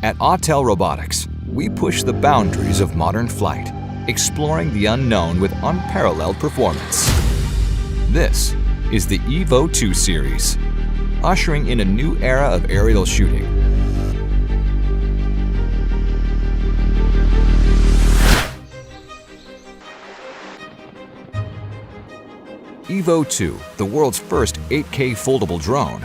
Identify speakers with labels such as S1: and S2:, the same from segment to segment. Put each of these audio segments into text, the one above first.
S1: At Autel Robotics, we push the boundaries of modern flight, exploring the unknown with unparalleled performance. This is the EVO II Series, ushering in a new era of aerial shooting. EVO II, the world's first 8K foldable drone,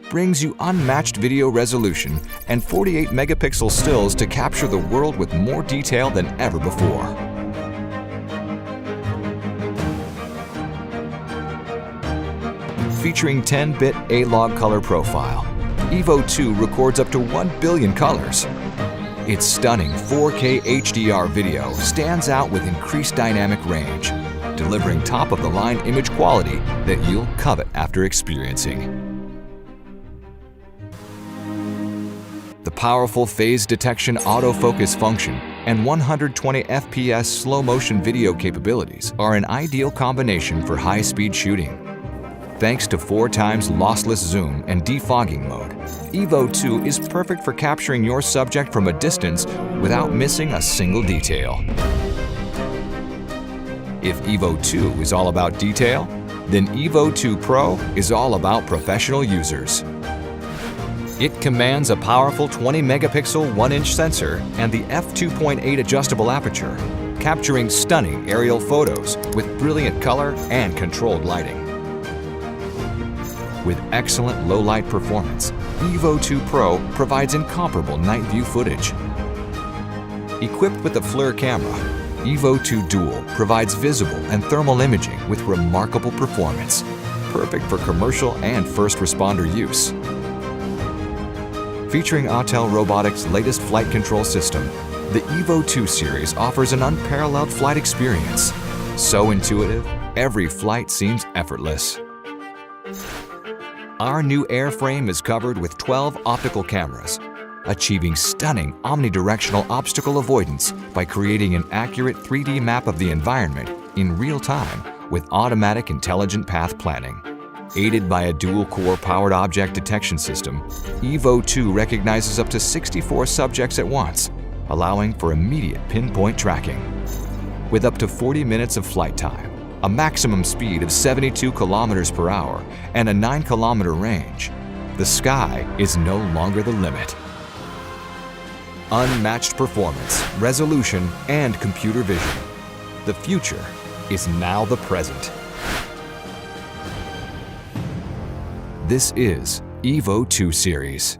S1: brings you unmatched video resolution and 48 megapixel stills to capture the world with more detail than ever before. Featuring 10-bit A-log color profile, EVO II records up to 1 billion colors. Its stunning 4K HDR video stands out with increased dynamic range, delivering top-of-the-line image quality that you'll covet after experiencing. The powerful phase detection autofocus function and 120 FPS slow-motion video capabilities are an ideal combination for high-speed shooting. Thanks to 4 times lossless zoom and defogging mode, EVO II is perfect for capturing your subject from a distance without missing a single detail. If EVO II is all about detail, then EVO II Pro is all about professional users. It commands a powerful 20-megapixel 1-inch sensor and the f2.8 adjustable aperture, capturing stunning aerial photos with brilliant color and controlled lighting. With excellent low-light performance, EVO II Pro provides incomparable night view footage. Equipped with a FLIR camera, EVO II Dual provides visible and thermal imaging with remarkable performance, perfect for commercial and first responder use. Featuring Autel Robotics' latest flight control system, the EVO II Series offers an unparalleled flight experience. So intuitive, every flight seems effortless. Our new airframe is covered with 12 optical cameras, achieving stunning omnidirectional obstacle avoidance by creating an accurate 3D map of the environment in real time with automatic intelligent path planning. Aided by a dual-core powered object detection system, EVO II recognizes up to 64 subjects at once, allowing for immediate pinpoint tracking. With up to 40 minutes of flight time, a maximum speed of 72 kilometers per hour, and a 9-kilometer range, the sky is no longer the limit. Unmatched performance, resolution, and computer vision. The future is now the present. This is EVO II Series.